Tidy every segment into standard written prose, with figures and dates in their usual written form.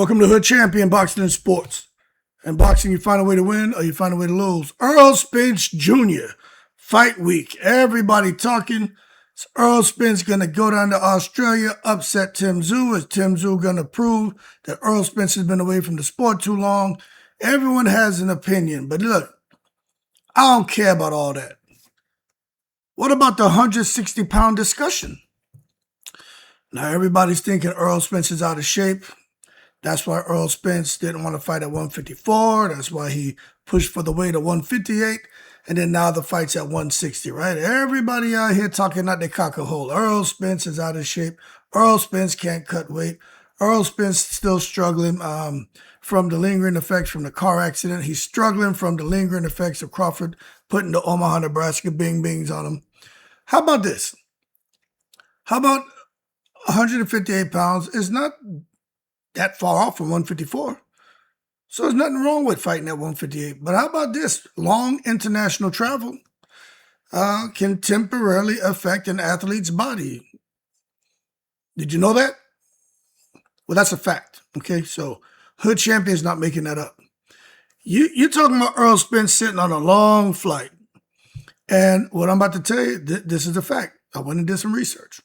Welcome to Hood Champion Boxing and Sports. In boxing, you find a way to win or you find a way to lose. Errol Spence Jr. Fight week. Everybody talking. Is Errol Spence going to go down to Australia, upset Tim Tszyu? Is Tim Tszyu going to prove that Errol Spence has been away from the sport too long? Everyone has an opinion. But look, I don't care about all that. What about the 160-pound discussion? Now, everybody's thinking Errol Spence is out of shape. That's why Errol Spence didn't want to fight at 154. That's why he pushed for the weight of 158. And then now the fight's at 160, right? Everybody out here talking out their cock a hole. Errol Spence is out of shape. Errol Spence can't cut weight. Errol Spence still struggling from the lingering effects from the car accident. He's struggling from the lingering effects of Crawford putting the Omaha, Nebraska bing-bings on him. How about this? How about 158 pounds is not that far off from 154. So there's nothing wrong with fighting at 158. But how about this? Long international travel can temporarily affect an athlete's body. Did you know that? Well, that's a fact. Okay, so Hood Champion's not making that up. You're talking about Errol Spence sitting on a long flight. And what I'm about to tell you, this is a fact. I went and did some research.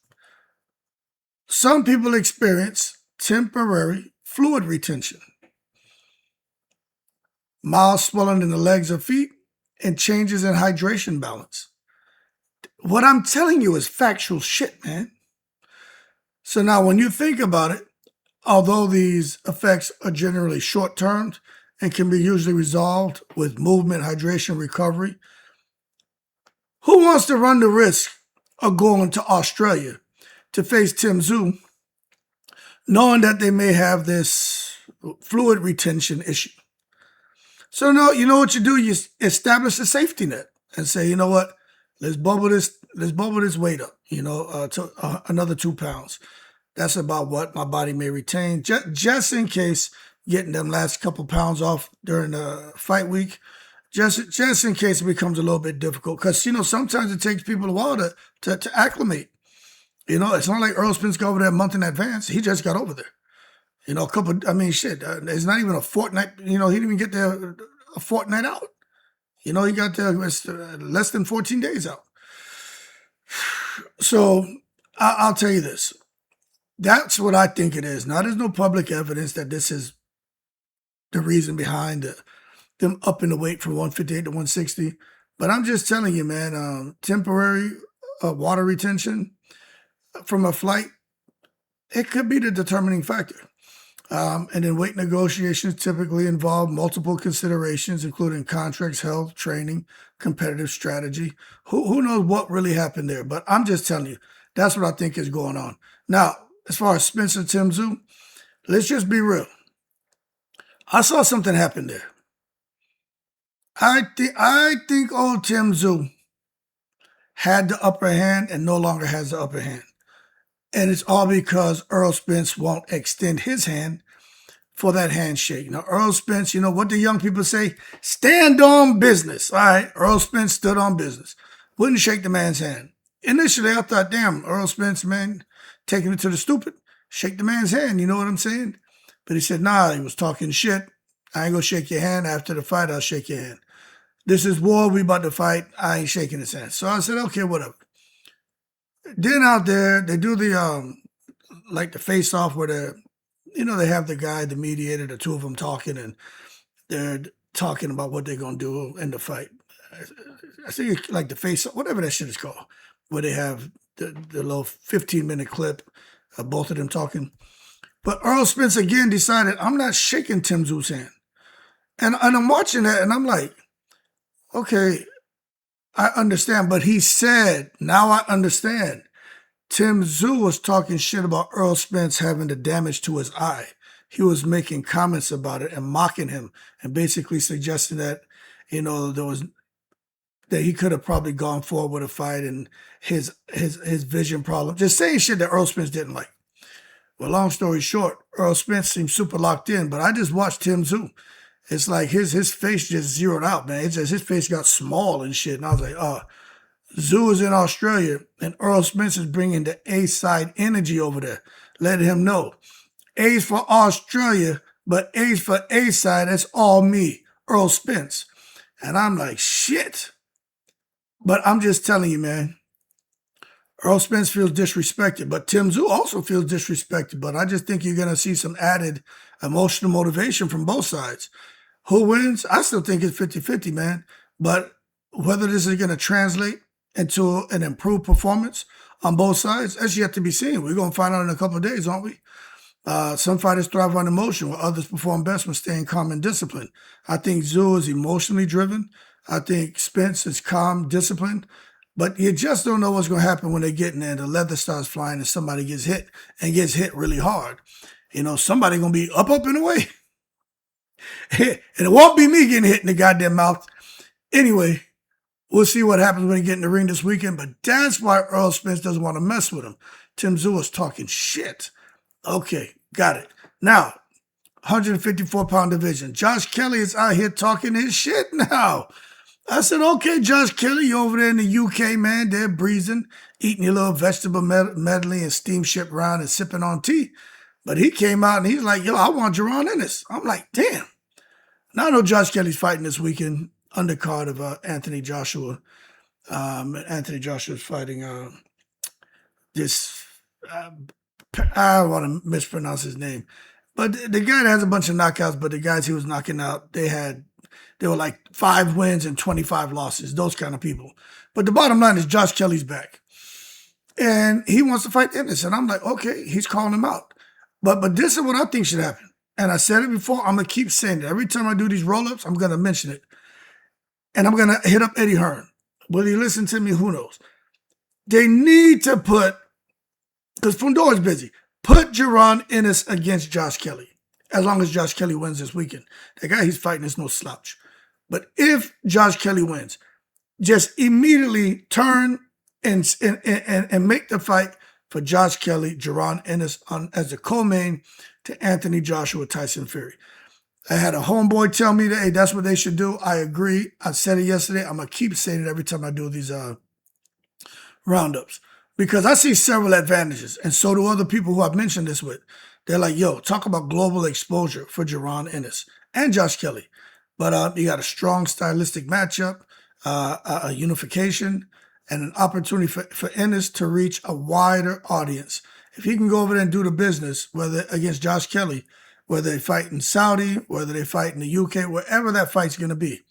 Some people experience temporary fluid retention, mild swelling in the legs or feet, and changes in hydration balance. What I'm telling you is factual shit, man. So now when you think about it, although these effects are generally short-term and can be usually resolved with movement, hydration, recovery, who wants to run the risk of going to Australia to face Tim Tszyu, knowing that they may have this fluid retention issue? So no, you know what you do? You establish a safety net and say, you know what? Let's bubble this weight up, to another 2 pounds. That's about what my body may retain, just in case getting them last couple pounds off during the fight week, just in case it becomes a little bit difficult. Because, sometimes it takes people a while to acclimate. It's not like Errol Spence got over there a month in advance. He just got over there. It's not even a fortnight. He didn't even get there a fortnight out. He got there less than 14 days out. So I'll tell you this. That's what I think it is. Now, there's no public evidence that this is the reason behind them upping the weight from 158 to 160. But I'm just telling you, man, temporary water retention from a flight, it could be the determining factor. And then weight negotiations typically involve multiple considerations, including contracts, health, training, competitive strategy. Who knows what really happened there? But I'm just telling you, that's what I think is going on. Now, as far as Spence and Tim Tszyu, let's just be real. I saw something happen there. I think old Tim Tszyu had the upper hand and no longer has the upper hand. And it's all because Errol Spence won't extend his hand for that handshake. Now, Errol Spence, what do young people say? Stand on business. All right, Errol Spence stood on business. Wouldn't shake the man's hand. Initially, I thought, damn, Errol Spence, man, taking it to the stupid. Shake the man's hand, you know what I'm saying? But he said, nah, he was talking shit. I ain't gonna shake your hand. After the fight, I'll shake your hand. This is war, we about to fight. I ain't shaking his hand. So I said, okay, whatever. Then out there, they do the the face-off where they have the guy, the mediator, the two of them talking, and they're talking about what they're gonna do in the fight. I think it's like the face-off, whatever that shit is called, where they have the little 15-minute clip of both of them talking. But Errol Spence again decided, I'm not shaking Tim Tszyu's hand. And I'm watching that, and I'm like, okay, I understand. But he said, now I understand. Tim Tszyu was talking shit about Errol Spence having the damage to his eye. He was making comments about it and mocking him and basically suggesting that, that he could have probably gone forward with a fight and his vision problem. Just saying shit that Errol Spence didn't like. Well, long story short, Errol Spence seemed super locked in, but I just watched Tim Tszyu. It's like his face just zeroed out, man. It's just his face got small and shit. And I was like, Tszyu is in Australia, and Errol Spence is bringing the A-side energy over there, letting him know A's for Australia, but A's for A side, that's all me, Errol Spence. And I'm like, shit. But I'm just telling you, man, Errol Spence feels disrespected, but Tim Tszyu also feels disrespected. But I just think you're going to see some added emotional motivation from both sides. Who wins? I still think it's 50-50, man. But whether this is going to translate into an improved performance on both sides, that's yet to be seen. We're going to find out in a couple of days, aren't we? Some fighters thrive on emotion, while others perform best when staying calm and disciplined. I think Tszyu is emotionally driven. I think Spence is calm, disciplined. But you just don't know what's going to happen when they get in there. The leather starts flying and somebody gets hit and gets hit really hard. You know, somebody going to be up and away. And it won't be me getting hit in the goddamn mouth. Anyway, we'll see what happens when he get in the ring this weekend. But that's why Errol Spence doesn't want to mess with him. Tim Tszyu is talking shit. Okay, got it. Now, 154-pound division. Josh Kelly is out here talking his shit now. I said, okay, Josh Kelly, you over there in the UK, man. They're breezing, eating your little vegetable medley and steamship round and sipping on tea. But he came out and he's like, yo, I want Jaron Ennis. I'm like, damn. Now I know Josh Kelly's fighting this weekend, undercard of Anthony Joshua. Anthony Joshua's fighting this, I don't want to mispronounce his name. But the guy that has a bunch of knockouts, but the guys he was knocking out, they were like 5 wins and 25 losses, those kind of people. But the bottom line is Josh Kelly's back. And he wants to fight Ennis. And I'm like, okay, he's calling him out. But this is what I think should happen. And I said it before, I'm going to keep saying it. Every time I do these roll-ups, I'm going to mention it. And I'm going to hit up Eddie Hearn. Will he listen to me? Who knows? They need to put, because Fundor's busy, put Jaron Ennis against Josh Kelly, as long as Josh Kelly wins this weekend. The guy he's fighting is no slouch. But if Josh Kelly wins, just immediately turn and make the fight for Josh Kelly, Jaron Ennis as the co-main to Anthony Joshua, Tyson Fury. I had a homeboy tell me that, hey, that's what they should do. I agree. I said it yesterday. I'm going to keep saying it every time I do these roundups because I see several advantages, and so do other people who I've mentioned this with. They're like, yo, talk about global exposure for Jaron Ennis and Josh Kelly. But you got a strong stylistic matchup, a unification, and an opportunity for Ennis to reach a wider audience. If he can go over there and do the business, whether against Josh Kelly, whether they fight in Saudi, whether they fight in the UK, wherever that fight's going to be,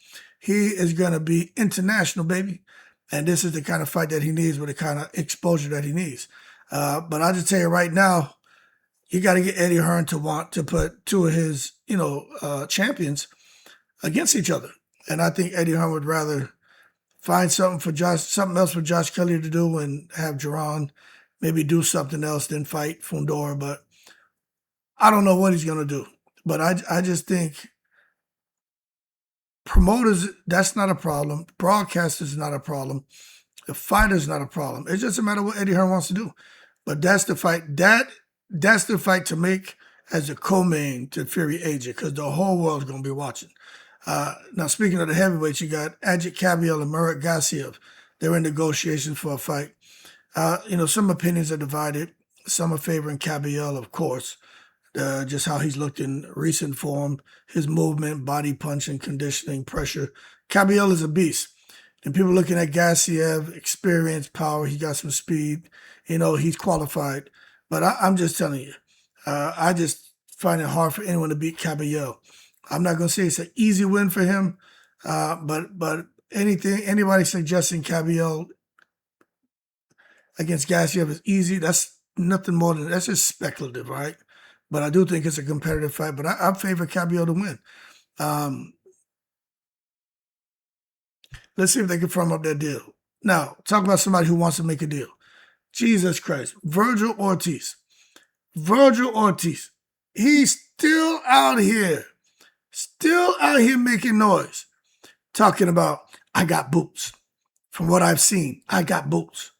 he is going to be international, baby. And this is the kind of fight that he needs with the kind of exposure that he needs. But I'll just tell you right now, you got to get Eddie Hearn to want to put two of his, champions against each other. And I think Eddie Hearn would rather find something else for Josh Kelly to do and have Jaron maybe do something else than fight Fundora. But I don't know what he's going to do. But I just think promoters, that's not a problem. Broadcasters is not a problem. The fighter's not a problem. It's just a matter of what Eddie Hearn wants to do. But that's the fight. That's the fight to make as a co-main to Fury Agit because the whole world's going to be watching. Now, speaking of the heavyweights, you got Agit, Kabayel, and Murat Gassiev. They're in negotiations for a fight. Some opinions are divided. Some are favoring Kabayel, of course. Just how he's looked in recent form, his movement, body punching, conditioning, pressure. Kabayel is a beast. And people looking at Gassiev, experience, power, he got some speed. He's qualified. But I'm just telling you, I just find it hard for anyone to beat Kabayel. I'm not going to say it's an easy win for him, but anybody suggesting Kabayel against Gassiev is easy, that's nothing more than, that's just speculative, right? But I do think it's a competitive fight, but I favor Kabayel to win. Let's see if they can firm up their deal. Now, talk about somebody who wants to make a deal. Jesus Christ. Vergil Ortiz. He's still out here making noise, talking about, I got boots. From what I've seen, I got boots.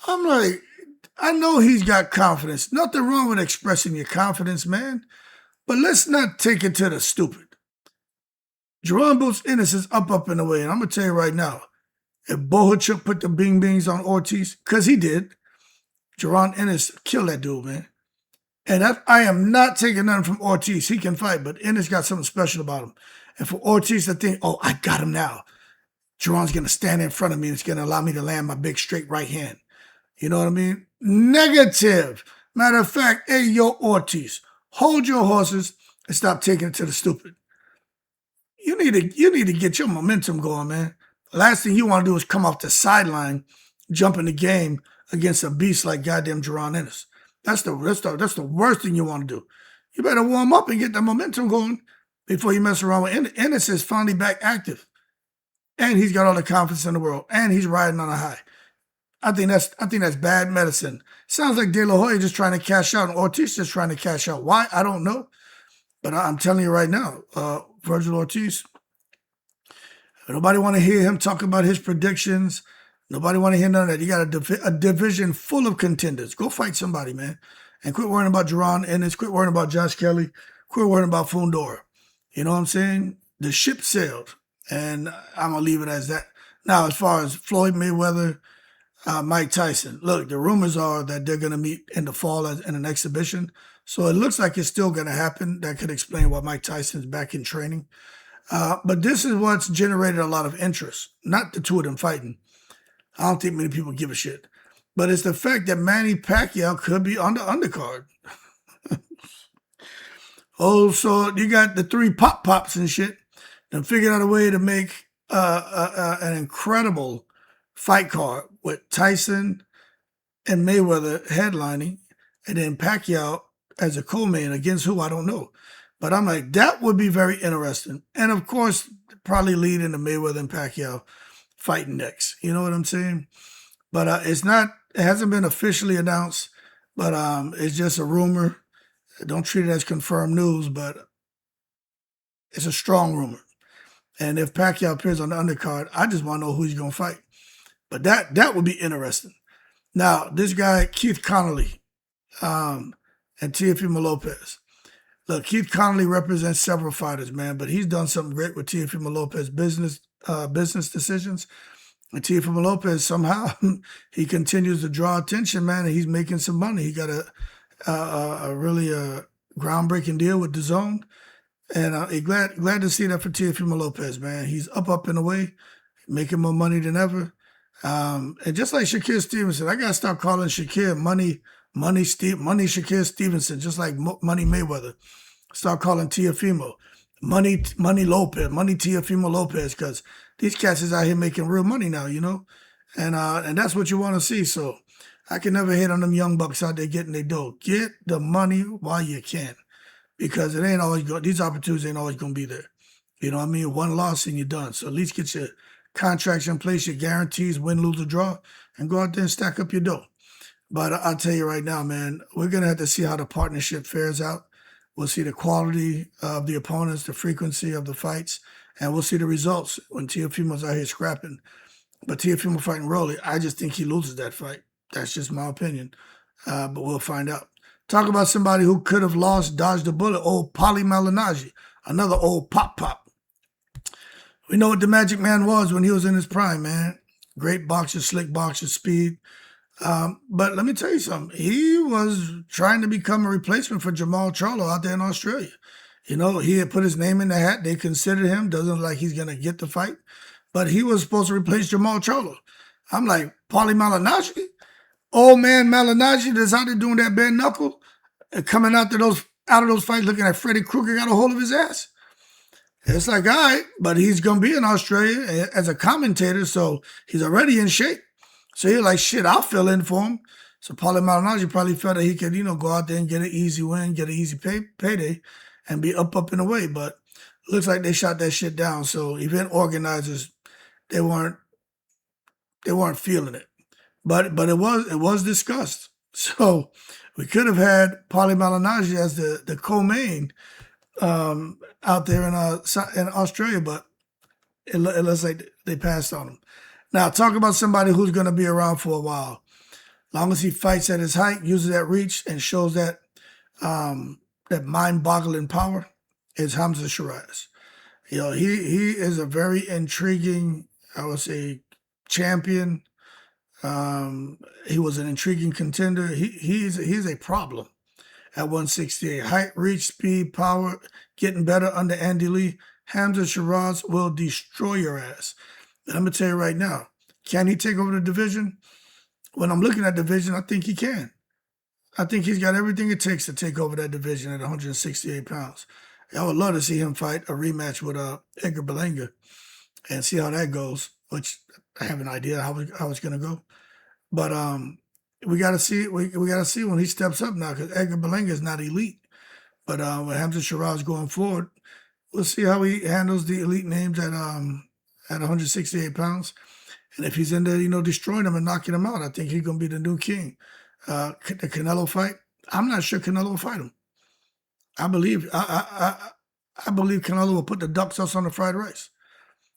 I'm like, I know he's got confidence. Nothing wrong with expressing your confidence, man. But let's not take it to the stupid. Jaron Boots Ennis is up and away. And I'm going to tell you right now, if Bohachuk put the bing-bings on Ortiz, because he did, Jaron Ennis killed that dude, man. And I am not taking nothing from Ortiz. He can fight, but Ennis got something special about him. And for Ortiz to think, oh, I got him now. Jaron's going to stand in front of me and it's going to allow me to land my big straight right hand. You know what I mean? Negative. Matter of fact, hey, yo, Ortiz, hold your horses and stop taking it to the stupid. You need to get your momentum going, man. The last thing you want to do is come off the sideline, jump in the game against a beast like goddamn Jaron Ennis. That's the worst thing you want to do. You better warm up and get the momentum going before you mess around with Ennis. Ennis is finally back active. And he's got all the confidence in the world. And he's riding on a high. I think that's bad medicine. Sounds like De La Hoya just trying to cash out and Ortiz just trying to cash out. Why? I don't know. But I'm telling you right now, Vergil Ortiz, nobody want to hear him talk about his predictions. Nobody want to hear none of that. You got a division full of contenders. Go fight somebody, man. And quit worrying about Jaron Ennis. Quit worrying about Josh Kelly. Quit worrying about Fundora. You know what I'm saying? The ship sailed. And I'm going to leave it as that. Now, as far as Floyd Mayweather, Mike Tyson, look, the rumors are that they're going to meet in the fall in an exhibition. So it looks like it's still going to happen. That could explain why Mike Tyson's back in training. But this is what's generated a lot of interest. Not the two of them fighting. I don't think many people give a shit. But it's the fact that Manny Pacquiao could be on the undercard. Oh, so you got the three pops and shit. And figured out a way to make an incredible fight card with Tyson and Mayweather headlining, and then Pacquiao as a co-main against who I don't know. But I'm like, that would be very interesting. And of course, probably lead into Mayweather and Pacquiao fighting next. You know what I'm saying? But it hasn't been officially announced, but it's just a rumor. Don't treat it as confirmed news, but it's a strong rumor. And if Pacquiao appears on the undercard, I just want to know who he's going to fight. But that would be interesting. Now, this guy, Keith Connolly, and Teofimo Lopez. Look, Keith Connolly represents several fighters, man, but he's done something great with Teofimo Lopez business decisions. And Teofimo Lopez, somehow, he continues to draw attention, man, and he's making some money. He got a really groundbreaking deal with DAZN. And glad to see that for Teofimo Lopez, man. He's up and away, making more money than ever. And just like Shakur Stevenson, I gotta stop calling Shakur Money Shakur Stevenson, just like Money Mayweather. Start calling Teofimo Money Teofimo Lopez, because these cats is out here making real money now, you know. And that's what you want to see. So I can never hate on them young bucks out there getting their dough. Get the money while you can. Because it ain't always these opportunities ain't always going to be there. You know what I mean? One loss and you're done. So at least get your contracts in place, your guarantees, win, lose, or draw, and go out there and stack up your dough. But I'll tell you right now, man, we're going to have to see how the partnership fares out. We'll see the quality of the opponents, the frequency of the fights, and we'll see the results when Teofimo's out here scrapping. But Teofimo fighting Rolly, I just think he loses that fight. That's just my opinion. But we'll find out. Talk about somebody who could have lost, dodged a bullet. Old Paulie Malignaggi, another old pop. We know what the Magic Man was when he was in his prime, man. Great boxer, slick boxer, speed. But let me tell you something. He was trying to become a replacement for Jamal Charlo out there in Australia. You know, he had put his name in the hat. They considered him. Doesn't look like he's going to get the fight. But he was supposed to replace Jamal Charlo. I'm like, Paulie Malignaggi? Old man Malignaggi that's out there doing that bare knuckle and coming out of those fights looking at Freddy Krueger got a hold of his ass. It's like, all right, but he's going to be in Australia as a commentator, so he's already in shape. So he's like, shit, I'll fill in for him. So Paulie Malignaggi probably felt that he could, go out there and get an easy win, get an easy payday, and be up and away. But it looks like they shot that shit down. So event organizers, they weren't feeling it. But it was discussed. So we could have had Paulie Malignaggi as the co-main out there in Australia, but it looks like they passed on him. Now, talk about somebody who's going to be around for a while. Long as he fights at his height, uses that reach, and shows that mind-boggling power, is Hamza Shiraz. He is a very intriguing, I would say, champion. He was an intriguing contender. He's a problem. at 168. Height, reach, speed, power, getting better under Andy Lee. Hamza Shiraz will destroy your ass. And I'm going to tell you right now, can he take over the division? When I'm looking at division, I think he can. I think he's got everything it takes to take over that division at 168 pounds. I would love to see him fight a rematch with Edgar Berlanga and see how that goes, which I have an idea how it's going to go. But we got to see we got to see when he steps up now, because Edgar Berlanga is not elite. But with Hamza Shiraz going forward, we'll see how he handles the elite names at 168 pounds. And if he's in there, destroying them and knocking them out, I think he's going to be the new king. The Canelo fight, I'm not sure Canelo will fight him. I believe Connolly will put the duck sauce on the fried rice,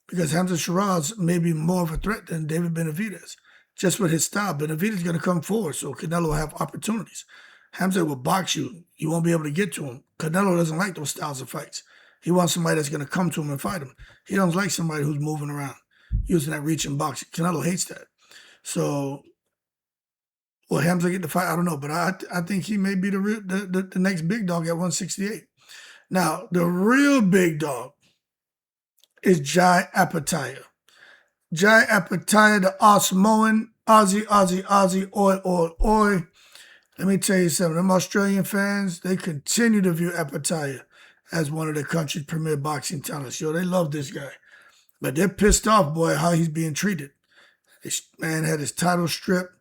because Hamza Shiraz may be more of a threat than David Benavidez. Just with his style, Benavidez is going to come forward, so Canelo will have opportunities. Hamza will box you. You won't be able to get to him. Canelo doesn't like those styles of fights. He wants somebody that's going to come to him and fight him. He doesn't like somebody who's moving around, using that reach and boxing. Canelo hates that. So, will Hamza get the fight? I don't know, but I think he may be the next big dog at 168. Now, the real big dog is Jai Opetaia. Jai Opetaia, the Osmoan, Aussie, oi. Let me tell you something. Them Australian fans, they continue to view Opetaia as one of the country's premier boxing talents. They love this guy. But they're pissed off, boy, how he's being treated. This man had his title stripped.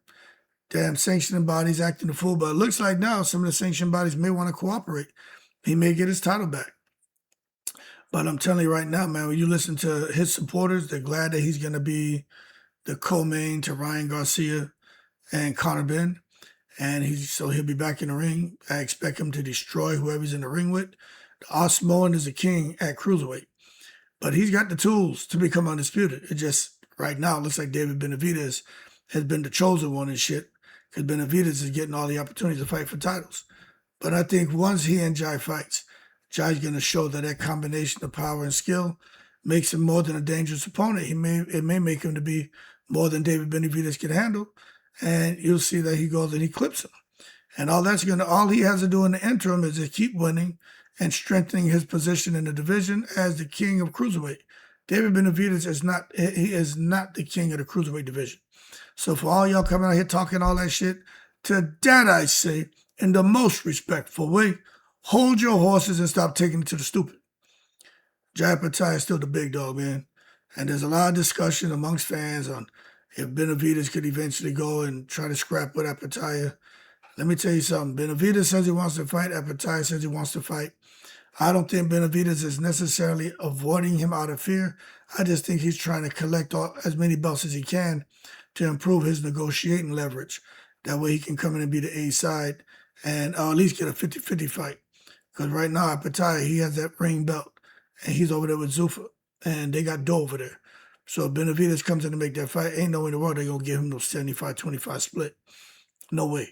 Damn sanctioning bodies acting the fool. But it looks like now some of the sanctioning bodies may want to cooperate. He may get his title back. But I'm telling you right now, man, when you listen to his supporters, they're glad that he's going to be the co-main to Ryan Garcia and Conor Benn. And he'll be back in the ring. I expect him to destroy whoever he's in the ring with. The Osmoan is a king at cruiserweight. But he's got the tools to become undisputed. It just, right now, it looks like David Benavidez has been the chosen one and shit, because Benavidez is getting all the opportunities to fight for titles. But I think once he and Jai fights, Jai's going to show that combination of power and skill makes him more than a dangerous opponent. It may make him to be more than David Benavidez can handle, and you'll see that he goes and he clips him. And all he has to do in the interim is to keep winning and strengthening his position in the division as the king of cruiserweight. David Benavidez is not the king of the cruiserweight division. So for all y'all coming out here talking all that shit, to that I say, in the most respectful way, hold your horses and stop taking it to the stupid. Jai Opetaia is still the big dog, man. And there's a lot of discussion amongst fans on if Benavidez could eventually go and try to scrap with Opetaia. Let me tell you something. Benavidez says he wants to fight. Opetaia says he wants to fight. I don't think Benavidez is necessarily avoiding him out of fear. I just think he's trying to collect as many belts as he can to improve his negotiating leverage. That way he can come in and be the A side and at least get a 50-50 fight. Because right now, Opetaia, he has that ring belt, and he's over there with Zuffa, and they got dough over there. So if Benavidez comes in to make that fight, ain't no way in the world they're going to give him no 75-25 split. No way.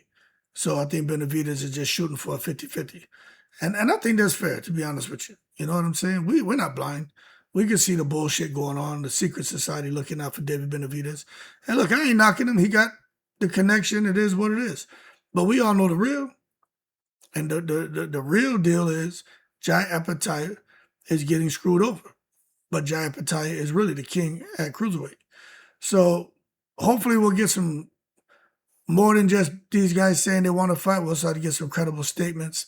So I think Benavidez is just shooting for a 50-50. And I think that's fair, to be honest with you. You know what I'm saying? We're not blind. We can see the bullshit going on, the secret society looking out for David Benavidez. And look, I ain't knocking him. He got the connection. It is what it is. But we all know the real. And the real deal is Jai Opetaia is getting screwed over. But Jai Opetaia is really the king at cruiserweight. So hopefully we'll get some more than just these guys saying they want to fight. We'll start to get some credible statements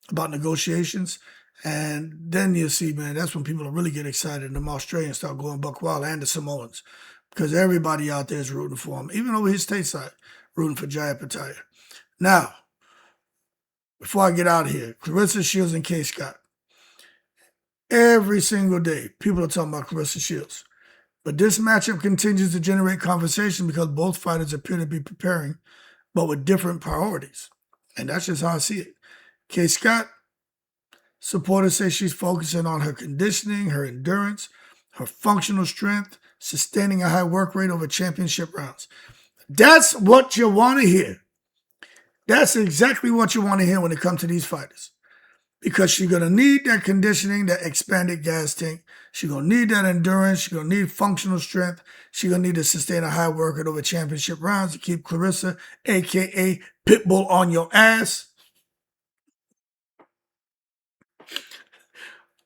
about negotiations. And then you'll see, man, that's when people will really get excited and the Australians start going buck wild, and the Samoans. Because everybody out there is rooting for him, even over his stateside, rooting for Jai Opetaia. Now, before I get out of here, Claressa Shields and Kaye Scott. Every single day, people are talking about Claressa Shields. But this matchup continues to generate conversation because both fighters appear to be preparing, but with different priorities. And that's just how I see it. Kaye Scott, supporters say she's focusing on her conditioning, her endurance, her functional strength, sustaining a high work rate over championship rounds. That's what you want to hear. That's exactly what you want to hear when it comes to these fighters. Because she's going to need that conditioning, that expanded gas tank. She's going to need that endurance. She's going to need functional strength. She's going to need to sustain a high work rate over championship rounds to keep Claressa, a.k.a. Pitbull, on your ass.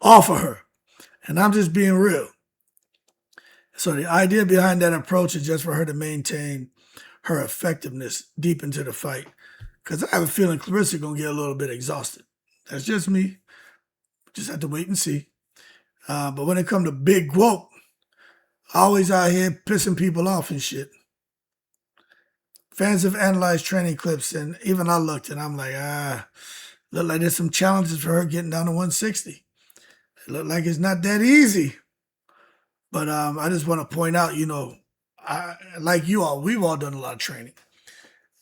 off of her. And I'm just being real. So the idea behind that approach is just for her to maintain her effectiveness deep into the fight. Because I have a feeling Claressa going to get a little bit exhausted. That's just me. Just have to wait and see. But when it comes to big whoop, always out here pissing people off and shit. Fans have analyzed training clips, and even I looked, and I'm like, look like there's some challenges for her getting down to 160. It look like it's not that easy. But I just want to point out, like you all, we've all done a lot of training.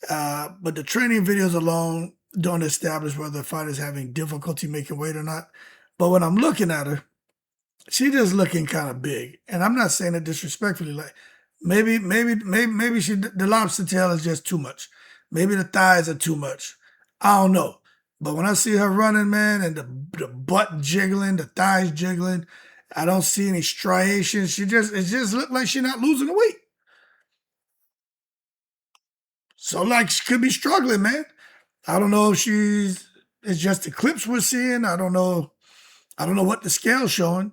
But the training videos alone don't establish whether the fighter's having difficulty making weight or not. But when I'm looking at her, she just looking kind of big. And I'm not saying it disrespectfully. Like maybe the lobster tail is just too much. Maybe the thighs are too much. I don't know. But when I see her running, man, and the butt jiggling, the thighs jiggling, I don't see any striations. It just looked like she's not losing the weight. So like she could be struggling, man. I don't know if it's just the clips we're seeing. I don't know what the scale's showing.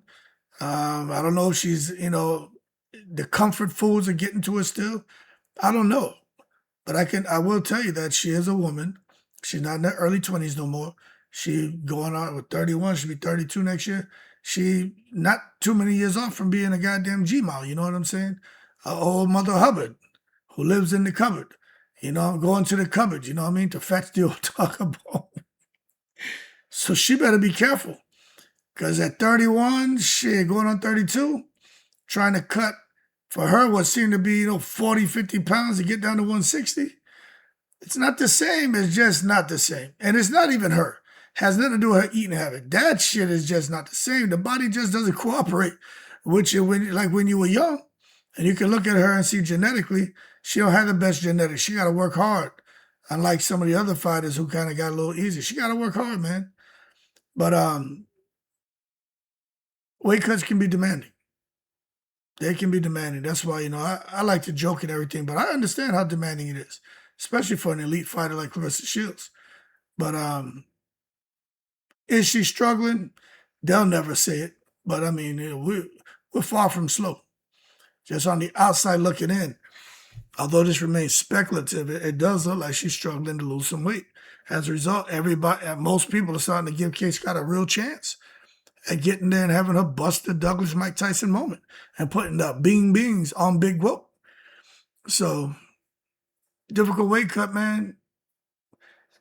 I don't know if she's, the comfort foods are getting to her still. I don't know. But I will tell you that she is a woman. She's not in her early 20s no more. She going on with 31. She'll be 32 next year. She not too many years off from being a goddamn G-Mal, you know what I'm saying? A old Mother Hubbard who lives in the cupboard. Going to the cupboard, you know what I mean? To fetch the old taco bone. So she better be careful. Because at 31, shit, going on 32, trying to cut for her what seemed to be, 40, 50 pounds to get down to 160. It's not the same. It's just not the same. And it's not even her. Has nothing to do with her eating habit. That shit is just not the same. The body just doesn't cooperate with you when you were young. And you can look at her and see genetically, she don't have the best genetics. She got to work hard. Unlike some of the other fighters who kind of got a little easier. She got to work hard, man. But weight cuts can be demanding. They can be demanding. That's why, I like to joke and everything, but I understand how demanding it is, especially for an elite fighter like Claressa Shields. But is she struggling? They'll never say it. But, I mean, we're far from slow. Just on the outside looking in, although this remains speculative, it does look like she's struggling to lose some weight. As a result, most people are starting to give Kaye Scott a real chance at getting there and having her bust the Douglas Mike Tyson moment and putting the bings on big whoop. So, difficult weight cut, man.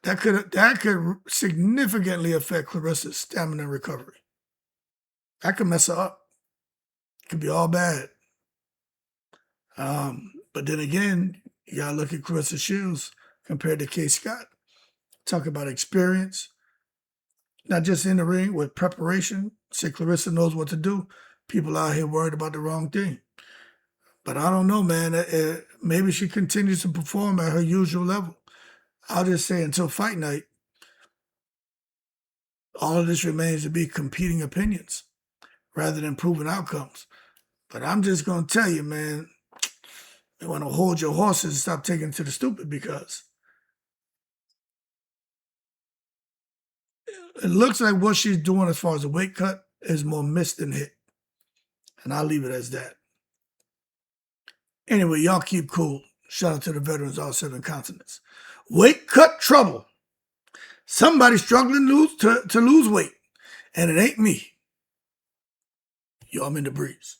That could significantly affect Claressa's stamina and recovery. That could mess her up. It could be all bad. But then again, you gotta look at Claressa Shields compared to Kaye Scott. Talk about experience, not just in the ring, with preparation. Say Claressa knows what to do. People out here worried about the wrong thing. But I don't know, man. Maybe she continues to perform at her usual level. I'll just say until fight night, all of this remains to be competing opinions rather than proven outcomes. But I'm just going to tell you, man, you want to hold your horses and stop taking it to the stupid, because it looks like what she's doing as far as the weight cut is more missed than hit. And I'll leave it as that. Anyway, y'all keep cool. Shout out to the veterans all 7 continents. Weight cut trouble. Somebody's struggling to lose weight, and it ain't me. Yo, I'm in the breeze.